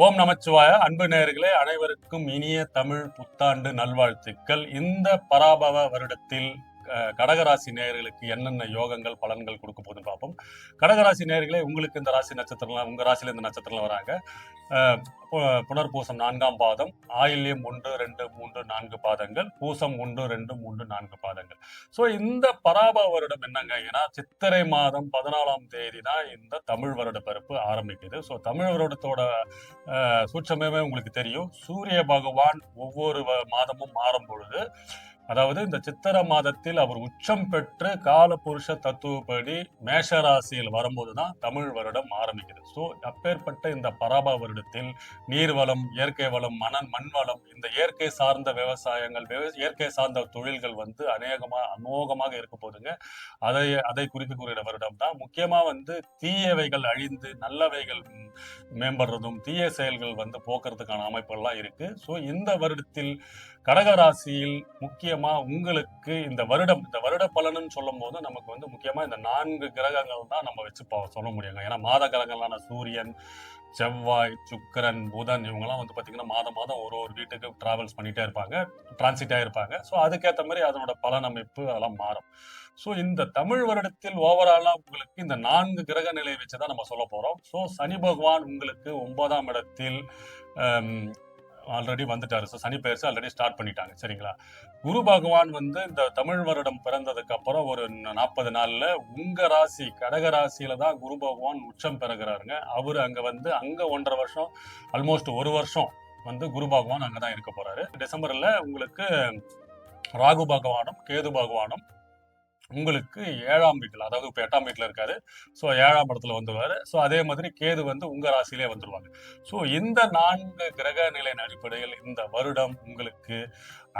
ஓம் நமச்சிவாய. அன்பு நேயர்களே, அனைவருக்கும் இனிய தமிழ் புத்தாண்டு நல்வாழ்த்துக்கள். இந்த பராபவ வருடத்தில் கடகராசி நேயர்களுக்கு என்னென்ன யோகங்கள் பலன்கள் கொடுக்க போகுதுன்னு பார்ப்போம். கடகராசி நேயர்களே, உங்களுக்கு இந்த ராசி நட்சத்திரம்லாம் உங்க ராசியில இந்த நட்சத்திரம் வராங்க. புனர்பூசம் 4ஆம் பாதம், ஆயில்யம் 1, 2, 3, 4 பாதங்கள், பூசம் 1, 2, 3, 4 பாதங்கள். ஸோ இந்த பராபவ வருடம் என்னங்க, ஏன்னா சித்திரை மாதம் 14ஆம் தேதி தான் இந்த தமிழ் வருட பிறப்பு ஆரம்பிக்குது. ஸோ தமிழ் வருடத்தோட சூட்சமே உங்களுக்கு தெரியும். சூரிய பகவான் ஒவ்வொரு மாதமும் மாறும் பொழுது, அதாவது இந்த சித்திர மாதத்தில் அவர் உச்சம் பெற்று காலபுருஷ தத்துவப்படி மேஷராசியில் வரும்போதுதான் தமிழ் வருடம் ஆரம்பிக்குது. ஸோ அப்பேற்பட்ட இந்த பராப வருடத்தில் நீர்வளம், இயற்கை வளம், மண் வளம், இந்த இயற்கை சார்ந்த விவசாயங்கள், இயற்கை சார்ந்த தொழில்கள் அமோகமாக இருக்க போதுங்க. அதை குறிக்கக்கூடிய வருடம் தான். முக்கியமா தீயவைகள் அழிந்து நல்லவைகள் மேம்படுறதும், தீய செயல்கள் போக்குறதுக்கான அமைப்புகள்லாம் இருக்கு. ஸோ இந்த வருடத்தில் கடகராசியில் முக்கியமா உங்களுக்கு இந்த வருட பலனுன்னு சொல்லும் போது நமக்கு முக்கியமா இந்த 4 கிரகங்கள் தான் நம்ம வச்சு சொல்ல முடியுங்க. ஏன்னா மாத கிரகங்களான சூரியன், செவ்வாய், சுக்கிரன், புதன் இவங்கெல்லாம் பாத்தீங்கன்னா மாதம் ஒரு வீட்டுக்கு டிராவல்ஸ் பண்ணிட்டே இருப்பாங்க, டிரான்சிட்டா இருப்பாங்க. ஸோ அதுக்கேற்ற மாதிரி அதனோட பலன் அமைப்பு அதெல்லாம் மாறும். ஸோ இந்த தமிழ் வருடத்தில் ஓவராலா உங்களுக்கு இந்த 4 கிரக நிலையை வச்சுதான் நம்ம சொல்ல போறோம். ஸோ சனி பகவான் உங்களுக்கு 9ஆம் இடத்தில் ஆல்ரெடி வந்துட்டாரு. ஸோ சனி பெயர்ச்சி ஆல்ரெடி ஸ்டார்ட் பண்ணிட்டாங்க, சரிங்களா? குரு பகவான் இந்த தமிழ் வருடம் பிறந்ததுக்கு அப்புறம் ஒரு 40 நாள்ல உங்க ராசி கடக ராசியில தான் குரு பகவான் உச்சம் பெறுகிறாருங்க. அவரு அங்க அங்க 1.5 வருஷம், ஆல்மோஸ்ட் 1 வருஷம் குரு பகவான் அங்கதான் இருக்க போறாரு. டிசம்பர்ல உங்களுக்கு ராகு பகவானும் கேது பகவானும் உங்களுக்கு 7ஆம் வீட்டில், அதாவது இப்ப 8ஆம் வீட்டுல இருக்காரு. ஸோ 7ஆம் இடத்துல வந்துருவாரு. ஸோ அதே மாதிரி கேது உங்க ராசியிலே வந்துருவாங்க. ஸோ இந்த 4 கிரக நிலையின் அடிப்படையில் இந்த வருடம் உங்களுக்கு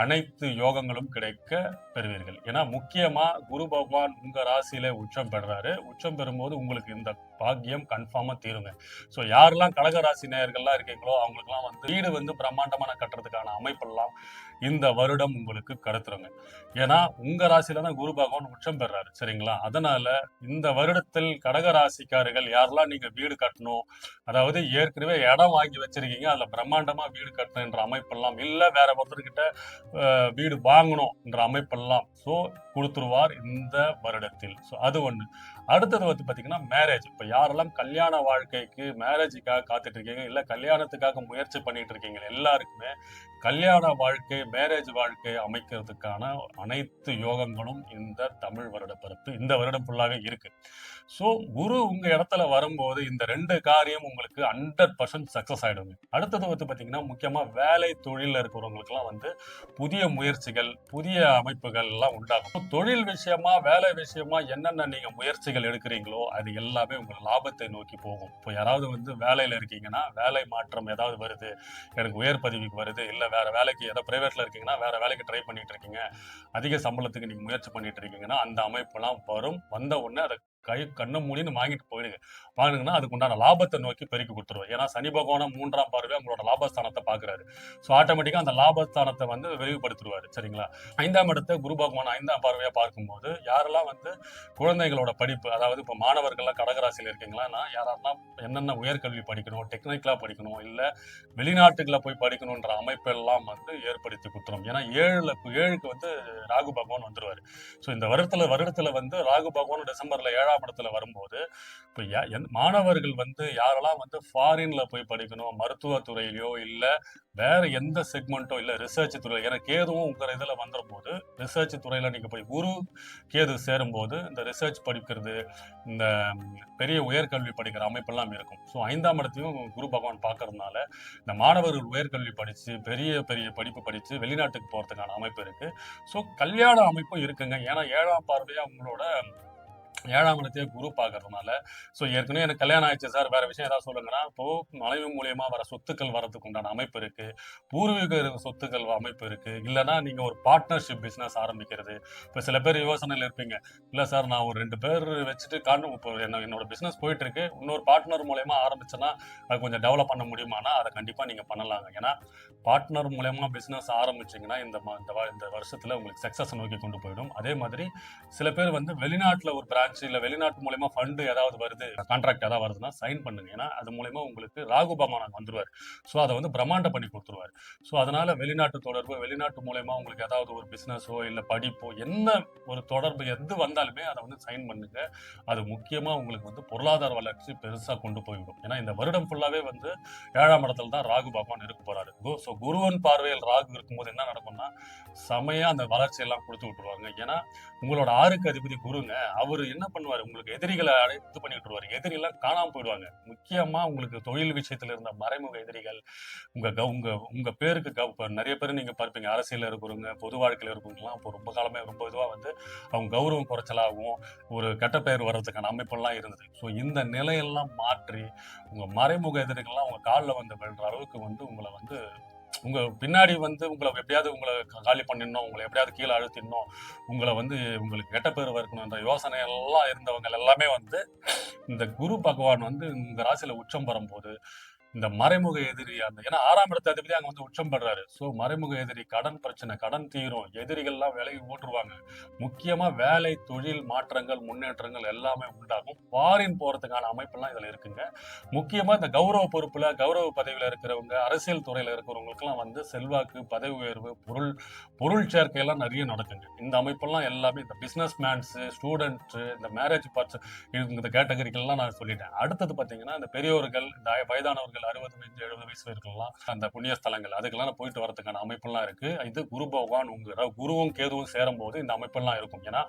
அனைத்து யோகங்களும் கிடைக்க பெறுவீர்கள். ஏன்னா முக்கியமா குரு பகவான் உங்க ராசியில உச்சம் பெறுறாரு. உச்சம் பெறும்போது உங்களுக்கு இந்த பாக்கியம் கன்ஃபார்மா தீருங்க. ஸோ யாரெல்லாம் கடக ராசி நேயர்கள்லாம் இருக்கீங்களோ அவங்களுக்குலாம் வீடு பிரம்மாண்டமான கட்டுறதுக்கான அமைப்பெல்லாம் இந்த வருடம் உங்களுக்கு கடத்துருங்க. ஏன்னா உங்க ராசியில தான் குரு பகவான் உச்சம் பெறாரு, சரிங்களா? அதனால இந்த வருடத்தில் கடக ராசிக்காரர்கள் யாரெல்லாம் நீங்க வீடு கட்டணும், அதாவது ஏற்கனவே இடம் வாங்கி வச்சிருக்கீங்க, அதுல பிரம்மாண்டமா வீடு கட்டணுன்ற அமைப்பெல்லாம் இல்ல, வேற ஒருத்தர்கிட்ட வீடு வாங்கணும்ன்ற அமைப்பெல்லாம் ஸோ கொடுத்துருவார் இந்த வருடத்தில். ஸோ அது ஒண்ணு. அடுத்தது பாத்தீங்கன்னா மேரேஜ். இப்ப யாரெல்லாம் கல்யாண வாழ்க்கைக்கு மேரேஜுக்காக காத்துட்டு இருக்கீங்க, இல்ல கல்யாணத்துக்காக முயற்சி பண்ணிட்டு இருக்கீங்க, எல்லாருக்குமே கல்யாண வாழ்க்கை, மேரேஜ் வாழ்க்கை அமைக்கிறதுக்கான அனைத்து யோகங்களும் இந்த தமிழ் வருட பிறப்பு இந்த வருடம் ஃபுல்லாவே இருக்கு. ஸோ குரு உங்க இடத்துல வரும்போது இந்த 2 காரியம் உங்களுக்கு 100% சக்சஸ் ஆயிடுங்க. அடுத்தது பாத்தீங்கன்னா முக்கியமா வேலை தொழில இருக்கிறவங்களுக்கு எல்லாம் புதிய முயற்சிகள், புதிய அமைப்புகள் எல்லாம் உண்டாகும். தொழில் விஷயமா, வேலை விஷயமா என்னென்ன நீங்க முயற்சிகள் எடுக்கிறீங்களோ அது எல்லாமே உங்க லாபத்தை நோக்கி போகும். இப்போ யாராவது வேலையில இருக்கீங்கன்னா, வேலை மாற்றம் ஏதாவது வருது, எனக்கு உயர் பதவிக்கு வருது, இல்ல வேற வேலைக்கு ஏதாவது பிரைவேட்ல இருக்கீங்கன்னா வேற வேலைக்கு ட்ரை பண்ணிட்டு இருக்கீங்க, அதிக சம்பளத்துக்கு நீங்க முயற்சி பண்ணிட்டு இருக்கீங்கன்னா அந்த அமைப்பெல்லாம் வரும். வந்த உடனே அதை கண்ணு மூடின்னு வாங்கிட்டு போயிடுங்க. வாங்கினீங்கன்னா அதுக்கு உண்டான லாபத்தை நோக்கி பெருக்கி கொடுத்துருவோம். ஏன்னா சனி பகவான 3ஆம் பார்வையா உங்களோட லாபஸ்தானத்தை பாக்குறாரு. ஸோ ஆட்டோமேட்டிக்கா அந்த லாபஸ்தானத்தை விரிவுபடுத்திடுவாரு, சரிங்களா? 5ஆம் இடத்தை குரு பகவான் 5ஆம் பார்வையா பார்க்கும்போது யாரெல்லாம் குழந்தைகளோட படிப்பு, அதாவது இப்போ மாணவர்கள்லாம் கடகராசியில் இருக்கீங்களா, யாரெல்லாம் என்னென்ன உயர்கல்வி படிக்கணும், டெக்னிக்கலா படிக்கணும், இல்ல வெளிநாட்டுகளை போய் படிக்கணும்ன்ற அமைப்பெல்லாம் ஏற்படுத்தி கொடுத்துரும். ஏன்னா ஏழுக்கு ராகு பகவான் வந்துருவாரு. ஸோ இந்த வருடத்துல ராகு பகவான் டிசம்பர்ல 7ஆம் இடத்துல வரும்போது இப்ப மாணவர்கள் யாரெல்லாம் ஃபாரின்ல போய் படிக்கணும், மருத்துவ துறையிலயோ இல்ல வேற எந்த செக்மெண்ட்டோ இல்ல ரிசர்ச் துறை, எனக்கு கேதுவும் உங்க இதுல வந்துடும் போது ரிசர்ச் துறையில நீங்க போய் குரு கேது சேரும் போது இந்த ரிசர்ச் படிக்கிறது, இந்த பெரிய உயர்கல்வி படிக்கிற அமைப்பெல்லாம் இருக்கும். ஸோ 5ஆம் இடத்தையும் குரு பகவான் பார்க்கறதுனால இந்த மாணவர்கள் உயர்கல்வி படிச்சு பெரிய பெரிய படிப்பு படிச்சு வெளிநாட்டுக்கு போறதுக்கான அமைப்பு இருக்கு. ஸோ கல்யாண அமைப்பும் இருக்குங்க. ஏன்னா 7ஆம் பார்வையா உங்களோட 7ஆம் இடத்தையே குரு பார்க்கறதுனால, ஸோ ஏற்கனவே எனக்கு கல்யாணம் ஆயிடுச்சு சார், வேற விஷயம் ஏதாவது சொல்லுங்கன்னா, இப்போ மனைவி மூலியமா வர சொத்துக்கள் வரதுக்கு உண்டான அமைப்பு இருக்கு, பூர்வீக சொத்துக்கள் அமைப்பு இருக்கு, இல்லைன்னா நீங்க ஒரு பார்ட்னர்ஷிப் பிசினஸ் ஆரம்பிக்கிறது. இப்போ சில பேர் யோசனையில் இருப்பீங்க, இல்ல சார் நான் ஒரு 2 பேர் வச்சுட்டு இப்போ என்னோட பிசினஸ் போயிட்டு இருக்கு, இன்னொரு பார்ட்னர் மூலயமா ஆரம்பிச்சேன்னா அது கொஞ்சம் டெவலப் பண்ண முடியுமானா அதை கண்டிப்பா நீங்க பண்ணலாங்க. ஏன்னா பார்ட்னர் மூலயமா பிசினஸ் ஆரம்பிச்சீங்கன்னா இந்த வருஷத்துல உங்களுக்கு சக்சஸ் நோக்கி கொண்டு போயிடும். அதே மாதிரி சில பேர் வெளிநாட்டுல ஒரு பிரான்ச் வச்சு இல்ல வெளிநாட்டு மூலமா ஃபண்ட் ஏதாவது வருது, கான்ட்ராக்ட் ஏதாவது வருதுன்னா சைன் பண்ணுங்க. ஏன்னா அது மூலமா உங்களுக்கு ராகு பகவான் வந்துருவாரு. ஸோ அதை வந்து பிரம்மாண்டம் பண்ணி கொடுத்துருவாரு. ஸோ அதனால வெளிநாட்டு தொடர்பு, வெளிநாட்டு மூலமா உங்களுக்கு ஏதாவது ஒரு பிசினஸோ இல்ல படிப்போ என்ன ஒரு தொடர்பு எது வந்தாலுமே அதை வந்து சைன் பண்ணுங்க. அது முக்கியமா உங்களுக்கு வந்து பொருளாதார வளர்ச்சி பெருசா கொண்டு போய்விடும். ஏன்னா இந்த வருடம் ஃபுல்லாவே வந்து 7ஆம் இடத்துல தான் ராகு பகவான் இருக்க போறாரு. ஸோ குருவன் பார்வையில் ராகு இருக்கும்போது என்ன நடக்கும்னா செமையா அந்த வளர்ச்சி எல்லாம் கொடுத்து விட்டுருவாங்க. ஏன்னா உங்களோட 6க்கு அதிபதி குருங்க. அவரு என்ன பண்ணுவாரு, உங்களுக்கு எதிரிகளை இது பண்ணி விட்டுருவாரு. எதிரி எல்லாம் காணாம போயிடுவாங்க. முக்கியமா உங்களுக்கு தொழில் விஷயத்துல இருந்த மறைமுக எதிரிகள், உங்க உங்க உங்க பேருக்கு இப்ப நிறைய பேர் நீங்க பார்ப்பீங்க, அரசியல் இருக்கிறவங்க, பொது வாழ்க்கையில இருக்கிறவங்கலாம் இப்போ ரொம்ப காலமே ரொம்ப இதுவா வந்து அவங்க கௌரவம் குறைச்சலாகவும் ஒரு கெட்ட பெயர் வர்றதுக்கான அமைப்பெல்லாம் இருந்தது. ஸோ இந்த நிலையெல்லாம் மாற்றி உங்க மறைமுக எதிரிகள்லாம் உங்க காலில் வந்து விழுற அளவுக்கு வந்து உங்களை வந்து உங்க பின்னாடி வந்து உங்களை எப்படியாவது உங்களை காலி பண்ணிடணும், உங்களை எப்படியாவது கீழே அழுத்திடணும், உங்களை வந்து உங்களுக்கு கெட்ட பேர் இருக்கணும்ன்ற யோசனை எல்லாம் இருந்தவங்க எல்லாமே வந்து இந்த குரு பகவான் வந்து இந்த ராசியில உச்சம் பெறும்போது இந்த மறைமுக எதிரி ஏன்னா 6ஆம் இடத்த அதிபதி அங்க வந்து உச்சம் பெறாரு. ஸோ மறைமுக எதிரி, கடன் பிரச்சனை, கடன் தீரும், எதிரிகள்லாம் விலகி ஓட்டுருவாங்க. முக்கியமா வேலை, தொழில் மாற்றங்கள், முன்னேற்றங்கள் எல்லாமே உண்டாகும். ஃபாரின் போறதுக்கான அமைப்பெல்லாம் இதுல இருக்குங்க. முக்கியமா இந்த கௌரவ பொறுப்புல, கௌரவ பதவியில இருக்கிறவங்க, அரசியல் துறையில இருக்கிறவங்களுக்குலாம் வந்து செல்வாக்கு, பதவி உயர்வு, பொருள் சேர்க்கையெல்லாம் நிறைய நடக்குங்க. இந்த அமைப்பெல்லாம் எல்லாமே இந்த பிசினஸ் மேன்ஸ், ஸ்டூடெண்ட்ஸ், இந்த மேரேஜ் பார்ட்ஸ் இந்த கேட்டகரிக்கெல்லாம் நான் சொல்லிட்டேன். அடுத்தது பாத்தீங்கன்னா இந்த பெரியோர்கள், இந்த வயதானவர்கள் 65, 70 வயசுல இருக்கலாம் அந்த புண்ணிய ஸ்தலங்கள் அதுக்கெல்லாம் போயிட்டு வரதுக்கான அமைப்பெல்லாம் இருக்கு. இது குரு பகவான் குருவும் கேதுவும் சேரும் போது இந்த அமைப்பெல்லாம் இருக்கும். ஏன்னா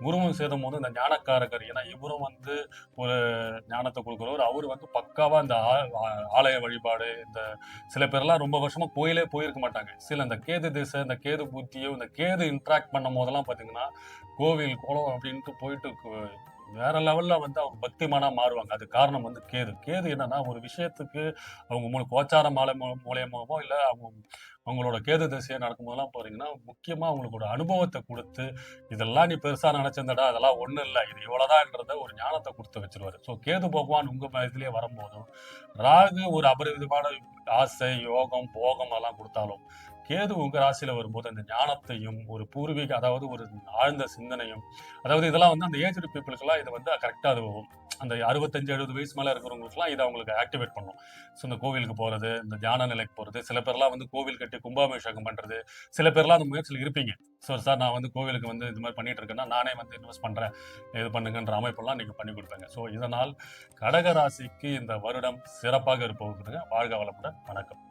குருவும் சேரும் போது இந்த ஞானக்காரகர், ஏன்னா இவரும் வந்து ஒரு ஞானத்தை கொடுக்குறவர், அவரு வந்து பக்காவா இந்த ஆலய வழிபாடு, இந்த சில பேர்லாம் ரொம்ப வருஷமா கோயிலே போயிருக்க மாட்டாங்க. சில இந்த கேது திசை, இந்த கேது புத்தியோ, இந்த கேது இன்ட்ராக்ட் பண்ணும் போதெல்லாம் பாத்தீங்கன்னா கோவில் குளம் அப்படின்ட்டு போயிட்டு வேற லெவல்ல வந்து அவங்க பக்திமானா மாறுவாங்க. அது காரணம் வந்து கேது. கேது என்னன்னா ஒரு விஷயத்துக்கு அவங்க கோச்சார மாலை மூலியமாவோ இல்ல அவங்களோட கேது திசையை நடக்கும்போதெல்லாம் போறீங்கன்னா முக்கியமா அவங்களுக்கு ஒரு அனுபவத்தை கொடுத்து இதெல்லாம் நீ பெருசா நினைச்சிருந்தடா அதெல்லாம் ஒண்ணும் இல்லை, இது இவ்வளவுதான்றத ஒரு ஞானத்தை கொடுத்து வச்சிருவாரு. ஸோ கேது பகவான் உங்க இதுலயே வரும்போதும் ராகு ஒரு அபரிவிதமான ஆசை, யோகம், போகம் எல்லாம் கொடுத்தாலும் கேது உங்க ராசியில வரும்போது அந்த ஞானத்தையும் ஒரு பூர்வீக அதாவது ஒரு ஆழ்ந்த சிந்தனையும், அதாவது இதெல்லாம் வந்து அந்த ஏஜ்டு பீப்புளுக்கெல்லாம் இது வந்து கரெக்டா அது அந்த 65, 70 வயசு மேல இருக்கிறவங்களுக்குலாம் இதை அவங்களுக்கு ஆக்டிவேட் பண்ணும். ஸோ இந்த கோவிலுக்கு போறது, இந்த தியான நிலைக்கு போறது, சில பேர்லாம் வந்து கோவில் கட்டி கும்பாபிஷேகம் பண்றது, சில பேர்லாம் அந்த முயற்சியில் இருப்பீங்க. ஸோ சார் நான் வந்து கோவிலுக்கு வந்து இது மாதிரி பண்ணிட்டு இருக்கேன்னா நானே வந்து இன்வெஸ்ட் பண்றேன், இது பண்ணுங்கன்ற அமைப்பெல்லாம் நீங்க பண்ணி கொடுப்பீங்க. ஸோ இதனால் கடக ராசிக்கு இந்த வருடம் சிறப்பாக இருப்போகுதுங்க. வாழ்க வளமுடன். வணக்கம்.